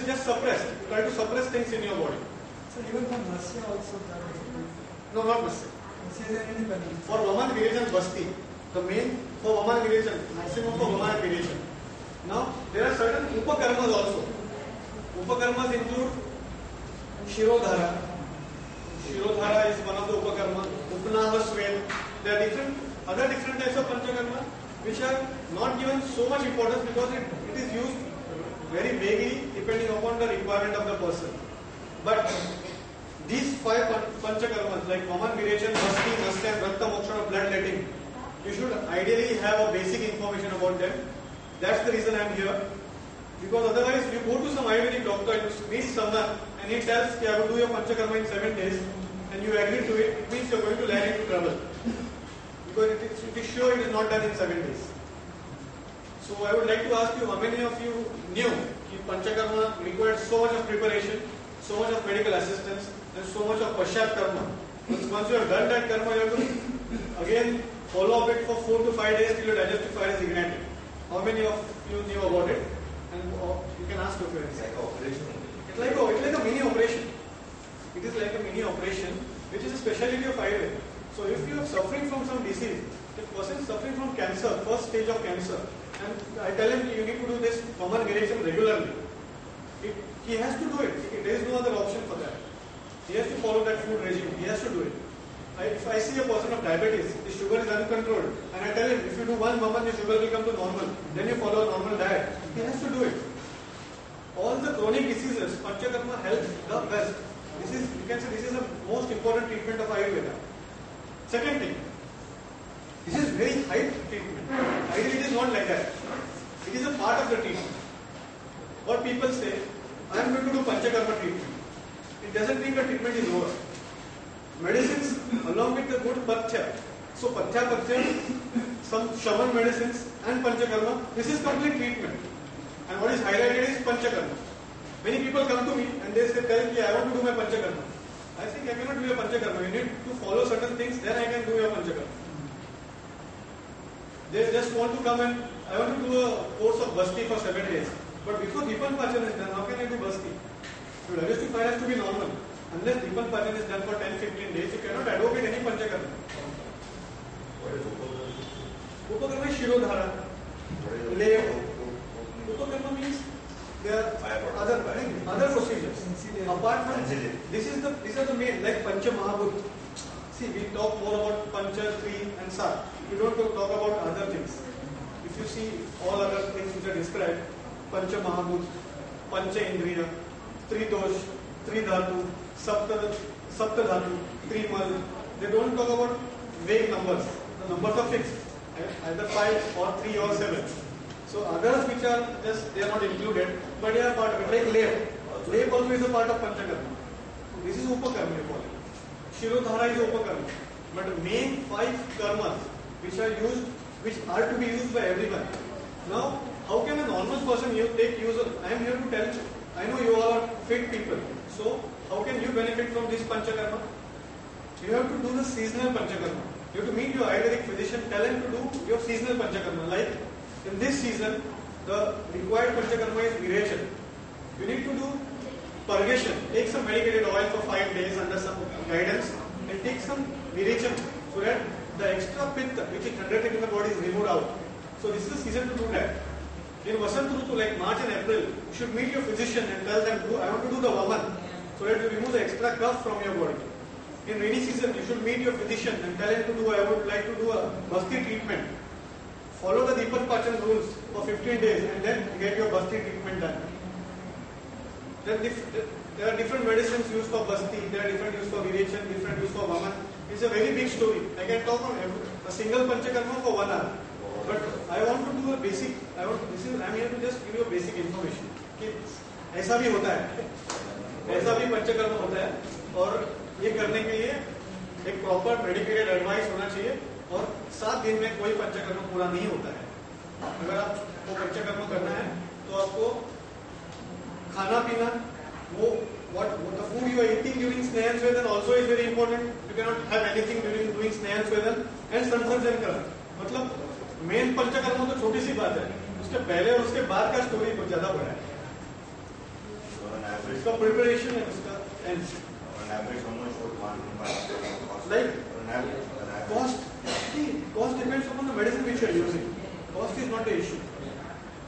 just suppress. Try to suppress things in your body. So even for Masya also that is No, not Masya. Masya is an independent. For Vaman Virejana Basti, the main for Vaman Virejana, maximum for Vaman Virejana. Now, there are certain Upakarmas also. Upakarmas include Shirodhara. Shirodhara is one of the Upakarma. Upanaha Swed. There are other different types of Panchakarma which are not given so much importance because it is used very vaguely depending upon the requirement of the person. But these 5 Panchakarmas like Vaman Virejana, Basti, Masya, Vratta, Moksha, bloodletting, you should ideally have a basic information about them. That's the reason I am here. Because otherwise, you go to some Ayurvedic doctor, you meet someone, and he tells, I will do your Panchakarma in 7 days, and you agree to it, it means you are going to land into trouble. Because it is sure it is not done in 7 days. So I would like to ask you, how many of you knew that Panchakarma required so much of preparation, so much of medical assistance, and so much of Pashat Karma? Once you have done that Karma, you have to again follow up it for 4 to 5 days till your digestive fire is ignited. How many of you knew about it? And you can ask your friends. It's like an operation. It's like a mini operation. It is like a mini operation, which is a specialty of Ayurveda. So if you are suffering from some disease, if a person is suffering from cancer, first stage of cancer, and I tell him you need to do this Vaman Virejana regularly, he has to do it. There is no other option for that. He has to follow that food regime. He has to do it. If I see a person of diabetes, his sugar is uncontrolled, and I tell him, if you do one Vaman, your sugar will come to normal, then you follow a normal diet. He has to do it. All the chronic diseases, Panchakarma helps the best. You can say this is the most important treatment of Ayurveda. Second thing, this is very high treatment. Ideally, it is not like that. It is a part of the treatment. What people say, I am going to do Panchakarma treatment. It doesn't mean the treatment is over. Medicines along with the good Pathya. So Pathya, some Shaman medicines and Panchakarma, this is complete treatment. And what is highlighted is Panchakarma. Many people come to me and they say, tell me, I want to do my Panchakarma. I think I cannot do your Panchakarma. You need to follow certain things, then I can do your Panchakarma. They just want to come and, I want to do a course of Basti for 7 days. But before Dipan Pachan is done, how can I do Basti? So digestive fire has to be normal. Unless Dipan Pachan is done for 10-15 days, you cannot advocate any Panchakarma. What is Upakarma? Upakarma is Shirodhara. Lay. Upakarma means there are other procedures. Apart from these are the main, like Pancha Mahabhut. See, we talk more about Pancha, Tri and Sat. We don't talk about other things. If you see all other things which are described, Pancha Mahabhut, Pancha Indriya, Tri Dosh, Tri Dhatu, Sapta Dhatu, Tri Mal, they don't talk about vague numbers. The numbers are fixed, either 5 or 3 or 7. So others which are just, they are not included, but they are part of it, like Lep. Lep also is a part of Panchakarma. This is Upakarma you call it. Shirodhara is Upakarma. But the main 5 karmas which are to be used by everyone. Now, how can a normal person take use of, I am here to tell you, I know you all are fit people. So, how can you benefit from this Panchakarma? You have to do the seasonal Panchakarma. You have to meet your Ayurvedic physician, tell him to do your seasonal Panchakarma. Like, in this season, the required Panchakarma is Virejana. You need to do purgation. Take some medicated oil for 5 days under some guidance and take some Virejana so that the extra pitta which is generated in the body is removed out. So this is the season to do that. In Vasant Rutu, like March and April, you should meet your physician and tell them, I want to do the Vaman so that you remove the extra cough from your body. In rainy season, you should meet your physician and tell him to do, I would like to do a Basti treatment. Follow the Dipan Pachan rules for 15 days and then get your Basti treatment done. Then there are different medicines used for Basti, there are different used for Virejana, different used for Vaman. It's a very big story. I can talk on a single Panchakarma for 1 hour. But I want to do a basic, I am here to just give you a basic information. कि ऐसा भी होता है, ऐसा भी पंचकर्म होता है और ये करने के लिए एक प्रॉपर मेडिकेटेड एडवाइस होना चाहिए और 7 दिन में कोई पंचकर्म पूरा नहीं होता है. अगर आपको पंचकर्म करना है तो आपको खाना पीना वो what the food you are eating during Snehan Swedan also is very important. You cannot have anything during doing Snehan Swedan and Sansarjan Karan. मतलब मेन पंचकर्म तो छोटी सी बात है, उसके पहले और उसके बाद का स्टोरी बहुत ज्यादा बड़ा है. इसका preparation है इसका ends. On average, how much would one cost? Like On average. cost. See, cost depends upon the medicine which you are using. Cost is not the issue.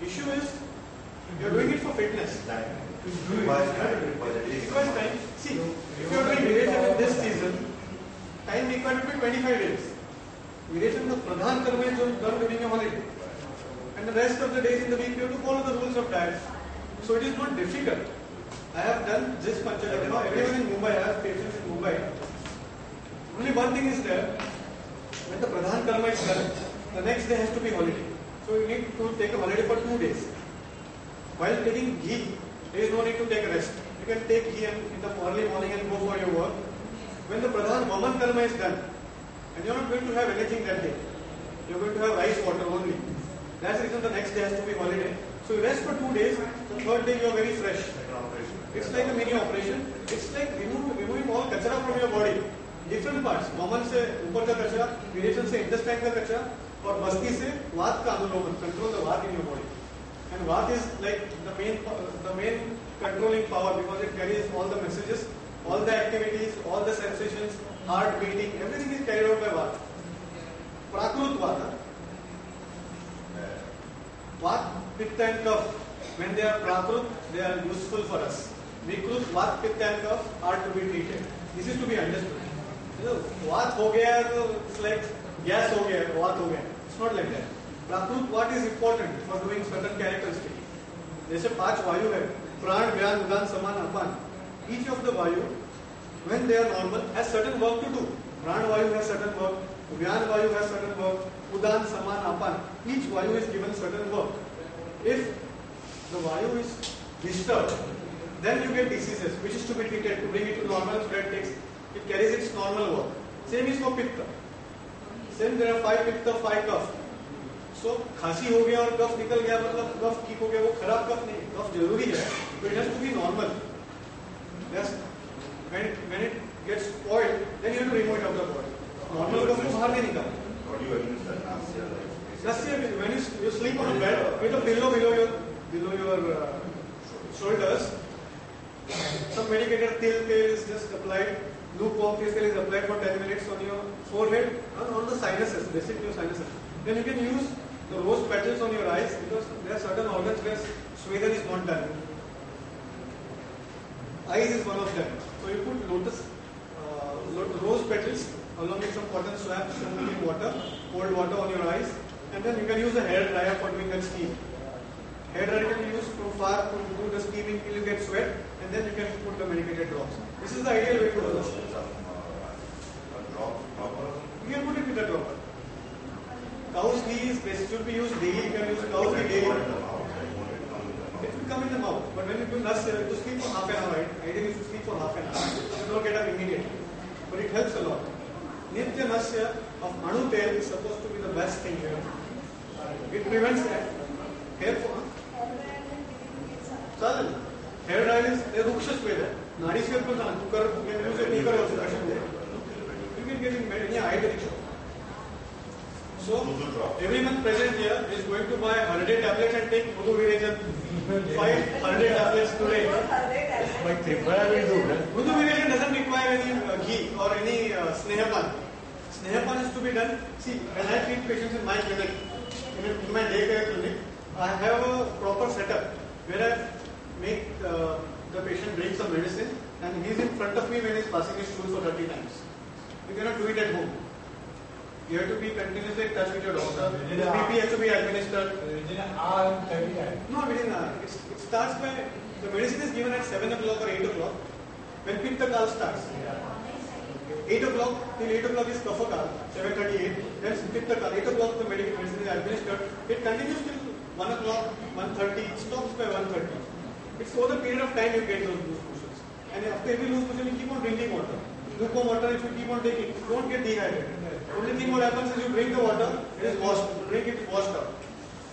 Issue is you are doing it for fitness. Time. It Requires time. Requires at least requires time. See, if you are doing viration in this season, time required to be 25 days. Viration the pradhan karma is done during a holiday. And the rest of the days in the week you have to follow the rules of diet. So it is not difficult. I have done this panchakarma. Everyone in Mumbai, I have patients in Mumbai. Only one thing is there. When the pradhan karma is done, the next day has to be holiday. So you need to take a holiday for 2 days. While taking ghee, there is no need to take rest. You can take ghee in the early morning and go for your work. When the pradhan vaman karma is done, and you are not going to have anything that day, you are going to have rice water only. That's the reason the next day has to be holiday. So you rest for 2 days. The third day you are very fresh. It's like a mini operation. It's like removing all kachara from your body. Different parts. Vaman se upar ka kachara, viration se intestine ka kachara, और बस्ती से वात का अनुलोमन, control the वात in your body. And वात is like the main controlling power because it carries all the messages, all the activities, all the sensations, heart beating, everything is carried out by वात. Prakrut vata. Vat, pitta and kapha, when they are prakrut, they are useful for us. Vikrut, vat, pitta and kapha are to be treated. This is to be understood. You know, vat ho gaya, it's like gas ho gaya, vat ho gaya. It's not like that. Prakrut, what is important for doing certain characteristics? जैसे 5 वायु है, प्राण, व्यान, उदान, समान, अपान. Each of the vayu, when they are normal, has certain work to do. Pran vayu has certain work, Vyan vayu has certain work, Udan, Saman, Apan. Each vayu is given certain work. If the vayu is disturbed, then you get diseases, which is to be treated to bring it to normal, so that it carries its normal work. Same is for pitta. Same, there are 5 pitta, 5 kapha. So खांसी हो गया और कफ निकल गया मतलब कफ ठीक हो गया, वो खराब कफ नहीं, कफ जरूरी है, तो it has to be normal. Yes, when it gets spoiled, then you have to remove it out of the body. Normal कफ को बाहर नहीं निकालना. What do you administer? Nasya, like Nasya, when you sleep on a bed with a pillow below your shoulders, some medicated till is just applied. Lukewarm facial is applied for 10 minutes on your forehead and on the sinuses, basic your sinuses. Then you can use the rose petals on your eyes because there are certain organs where Sweden is not done. Eyes is one of them. So you put rose petals along with some cotton swabs, some water, cold water on your eyes, and then you can use a hair dryer for doing that steam. Hair dryer can be used from far to do the steaming till you get sweat, and then you can put the medicated drops. This is the ideal way to do this. You can put it with a dropper. Cow's ghee should be used daily. You can use cow's ghee daily. It will come in the mouth, but when you do nasya, you sleep for half an hour. Ideally, you should sleep for half an hour. You don't get up immediately, but it helps a lot. Nitya nasya of anu tel is supposed to be the best thing here. It prevents that. Hair fall. Suddenly, hair dryer is a ruksha sweda. Nadi swed ko na kukar, you can use a tikar also. You can get in any Ayurvedic shop. So, everyone present here is going to buy 100 tablets and take Mudhu Virajan 500 tablets today. Like Tripura will do that. Mudhu Virajan doesn't require any ghee or any snehapan. Snehapan is to be done. See, when I treat patients in my clinic, in my daycare clinic, I have a proper setup where I make the patient drink some medicine and he is in front of me when he is passing his stool for 30 times. You cannot do it at home. You have to be continuously in touch with your doctor. The BP has to be administered. Within an hour and 30 times. No, within an hour. It starts by, the medicine is given at 7 o'clock or 8 o'clock. When Pitta Kal starts. 8 o'clock, till 8 o'clock is Kapha Kal, 7:38. Then Pitta Kal, 8 o'clock the medicine is administered. It continues till 1 o'clock, 1:30. It stops by 1:30. It's over the period of time you get those loose motions. And after every loose motion, you keep on drinking water. Lukewarm water, if you keep on taking, you don't get dehydrated. Only thing what happens is you drink the water, it is washed, drink it washed up.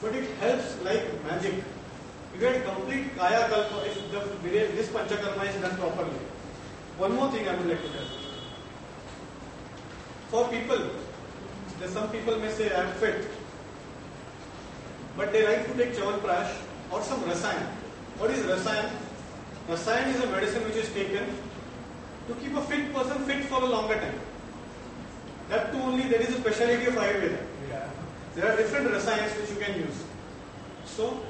But it helps like magic. You get complete kaya kalpa if this panchakarma is done properly. One more thing I would like to tell. For people, some people may say I am fit, but they like to take Chyawanprash or some rasayan. What is rasayan? Rasayan is a medicine which is taken to keep a fit person fit for a longer time. That too only there is a speciality of Ayurveda. Yeah. There are different rasayans which you can use. So